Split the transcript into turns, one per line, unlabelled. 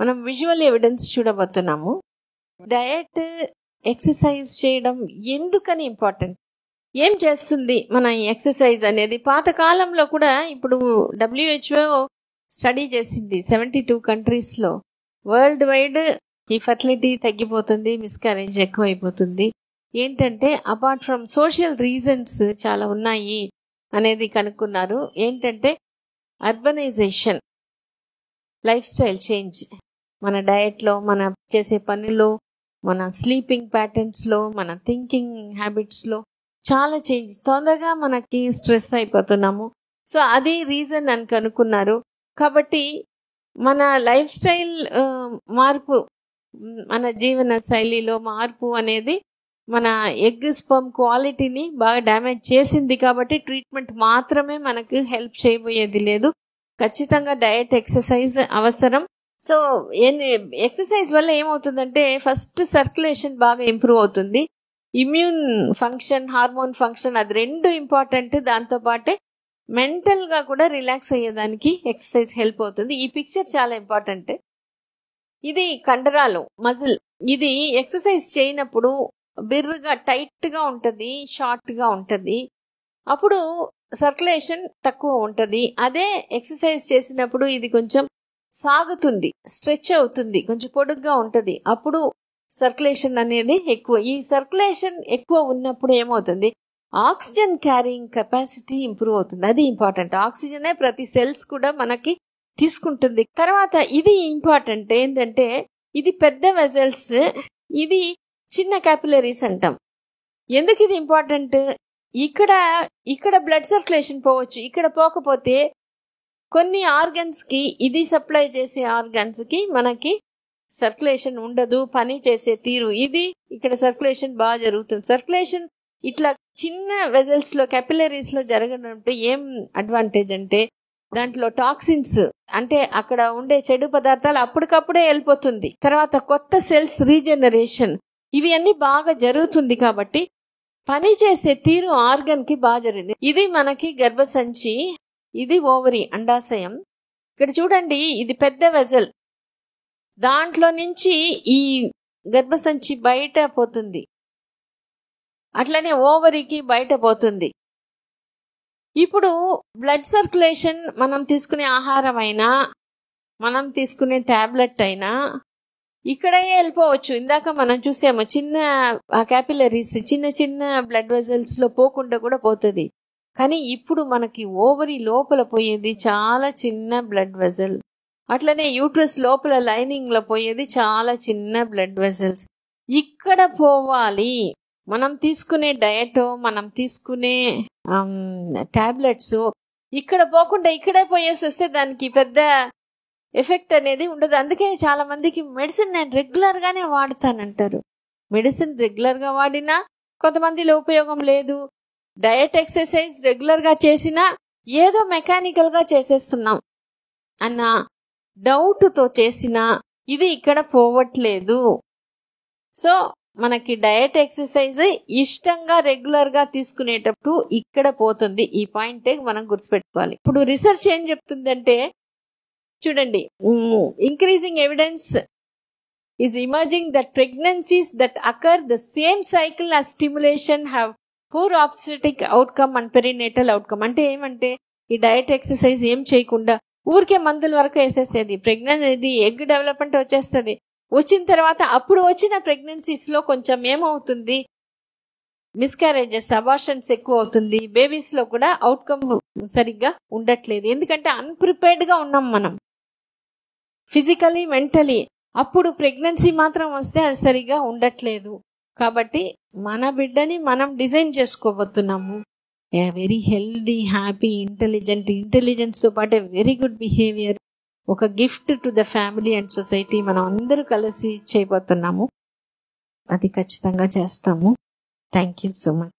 మనం visual evidence చూడబోతున్నాము. Diet, exercise చేయడం ఎందుకని ఇంపార్టెంట్, ఏం చేస్తుంది మన ఎక్సర్సైజ్ అనేది. పాతకాలంలో కూడా ఇప్పుడు WHO స్టడీ చేసింది 72 కంట్రీస్లో. వరల్డ్ వైడ్ ఈ ఫర్టిలిటీ తగ్గిపోతుంది, మిస్క్యారేజ్ ఎక్కువైపోతుంది. ఏంటంటే అపార్ట్ ఫ్రమ్ సోషల్ రీజన్స్ చాలా ఉన్నాయి అనేది కనుక్కున్నారు. ఏంటంటే అర్బనైజేషన్, లైఫ్ స్టైల్ చేంజ్, మన డయట్లో, మన చేసే పనిలో, మన స్లీపింగ్ ప్యాటర్న్స్లో, మన థింకింగ్ హ్యాబిట్స్లో చాలా చేంజ్. తొందరగా మనకి స్ట్రెస్ అయిపోతున్నాము. సో అది రీజన్ అని కనుక్కున్నారు. కాబట్టి మన లైఫ్ స్టైల్ మార్పు, మన జీవన శైలిలో మార్పు అనేది మన ఎగ్ స్పర్మ్ క్వాలిటీని బాగా డ్యామేజ్ చేసింది. కాబట్టి ట్రీట్మెంట్ మాత్రమే మనకు హెల్ప్ చేయబోయేది లేదు. ఖచ్చితంగా డయట్, ఎక్సర్సైజ్ అవసరం. సో ఎక్సర్సైజ్ వల్ల ఏమవుతుందంటే ఫస్ట్ సర్క్యులేషన్ బాగా ఇంప్రూవ్ అవుతుంది. ఇమ్యూన్ ఫంక్షన్, హార్మోన్ ఫంక్షన్, అది రెండు ఇంపార్టెంట్. దాంతోపాటే మెంటల్గా కూడా రిలాక్స్ అయ్యేదానికి ఎక్సర్సైజ్ హెల్ప్ అవుతుంది. ఈ పిక్చర్ చాలా ఇంపార్టెంట్. ఇది కండరాలు, మజిల్. ఇది ఎక్సర్సైజ్ చేయనప్పుడు బిర్రుగా టైట్గా ఉంటుంది, షార్ట్గా ఉంటుంది. అప్పుడు సర్క్యులేషన్ తక్కువ ఉంటుంది. అదే ఎక్సర్సైజ్ చేసినప్పుడు ఇది కొంచెం సాగుతుంది, స్ట్రెచ్ అవుతుంది, కొంచెం పొడుగ్గా ఉంటుంది. అప్పుడు సర్క్యులేషన్ అనేది ఎక్కువ. ఈ సర్క్యులేషన్ ఎక్కువ ఉన్నప్పుడు ఏమవుతుంది, ఆక్సిజన్ క్యారింగ్ కెపాసిటీ ఇంప్రూవ్ అవుతుంది. అది ఇంపార్టెంట్. ఆక్సిజనే ప్రతి సెల్స్ కూడా మనకి తీసుకుంటుంది. తర్వాత ఇది ఇంపార్టెంట్ ఏంటంటే ఇది పెద్ద వెజల్స్, ఇది చిన్న క్యాపిలరీస్ అంటాం. ఎందుకు ఇది ఇంపార్టెంట్, ఇక్కడ బ్లడ్ సర్క్యులేషన్ పోవచ్చు, ఇక్కడ పోకపోతే కొన్ని ఆర్గన్స్కి, ఇది సప్లై చేసే ఆర్గన్స్కి మనకి సర్క్యులేషన్ ఉండదు, పని చేసే తీరు. ఇది ఇక్కడ సర్క్యులేషన్ బాగా జరుగుతుంది. సర్క్యులేషన్ ఇట్లా చిన్న వెజల్స్లో, క్యాపిలరీస్లో జరగడంతో ఏం అడ్వాంటేజ్ అంటే దాంట్లో టాక్సిన్స్, అంటే అక్కడ ఉండే చెడు పదార్థాలు అప్పటికప్పుడే వెళ్ళిపోతుంది. తర్వాత కొత్త సెల్స్ రీజనరేషన్, ఇవి అన్ని బాగా జరుగుతుంది. కాబట్టి పని చేసే తీరు ఆర్గన్కి బాగా జరిగింది. ఇది మనకి గర్భసంచి, ఇది ఓవరీ, అండాశయం. ఇక్కడ చూడండి, ఇది పెద్ద వెజల్, దాంట్లో నుంచి ఈ గర్భసంచి బయట పోతుంది, అట్లనే ఓవరీకి బయట పోతుంది. ఇప్పుడు బ్లడ్ సర్క్యులేషన్ మనం తీసుకునే ఆహారం అయినా, మనం తీసుకునే టాబ్లెట్ అయినా ఇక్కడే వెళ్ళిపోవచ్చు. ఇందాక మనం చూసాము చిన్న క్యాపిలరీస్, చిన్న చిన్న బ్లడ్ వెజల్స్లో పోకుండా కూడా పోతుంది. కానీ ఇప్పుడు మనకి ఓవరీ లోపల పోయేది చాలా చిన్న బ్లడ్ వెజల్, అట్లనే యూట్రస్ లోపల లైనింగ్లో పోయేది చాలా చిన్న బ్లడ్ వెజల్స్. ఇక్కడ పోవాలి. మనం తీసుకునే డయటో, మనం తీసుకునే టాబ్లెట్స్ ఇక్కడ పోకుండా ఇక్కడే పోయేసి వస్తే దానికి పెద్ద ఎఫెక్ట్ అనేది ఉండదు. అందుకే చాలా మందికి మెడిసిన్ నేను రెగ్యులర్గానే వాడతానంటారు. మెడిసిన్ రెగ్యులర్గా వాడినా కొంతమందిలో ఉపయోగం లేదు. డయట్, ఎక్సర్సైజ్ రెగ్యులర్గా చేసినా ఏదో మెకానికల్గా చేసేస్తున్నాం అన్న డౌట్తో చేసినా ఇది ఇక్కడ పోవట్లేదు. సో మనకి డయట్, ఎక్సర్సైజ్ ఇష్టంగా రెగ్యులర్గా తీసుకునేటప్పుడు ఇక్కడ పోతుంది. ఈ పాయింటే మనం గుర్తుపెట్టుకోవాలి. ఇప్పుడు రీసెర్చ్ ఏం చెప్తుందంటే చూడండి, increasing evidence is emerging that pregnancies that occur the same cycle as stimulation have poor obstetric outcome and perinatal outcome. అంటే ఏమంటే ఈ డయట్, ఎక్సర్సైజ్ ఏం చేయకుండా ఊరికే మందుల వరకు వేసేసేది, ప్రెగ్నెన్సీ ఎగ్ డెవలప్మెంట్ వచ్చేస్తుంది. వచ్చిన తర్వాత అప్పుడు వచ్చిన ప్రెగ్నెన్సీస్లో కొంచెం ఏమవుతుంది, మిస్క్యారేజెస్, అబార్షన్స్ ఎక్కువ అవుతుంది. బేబీస్లో కూడా అవుట్కమ్ సరిగ్గా ఉండట్లేదు. ఎందుకంటే అన్ప్రిపేర్డ్గా ఉన్నాం మనం ఫిజికలీ, మెంటలీ. అప్పుడు ప్రెగ్నెన్సీ మాత్రం వస్తే అది సరిగ్గా ఉండట్లేదు. కాబట్టి మన బిడ్డని మనం డిజైన్ చేసుకోబోతున్నాము. వెరీ హెల్దీ, హ్యాపీ, ఇంటెలిజెన్స్తో పాటు వెరీ గుడ్ బిహేవియర్, ఒక gift to the family and society మనం అందరూ కలిసి చేయబోతున్నాము. అది ఖచ్చితంగా చేస్తాము. Thank you so much.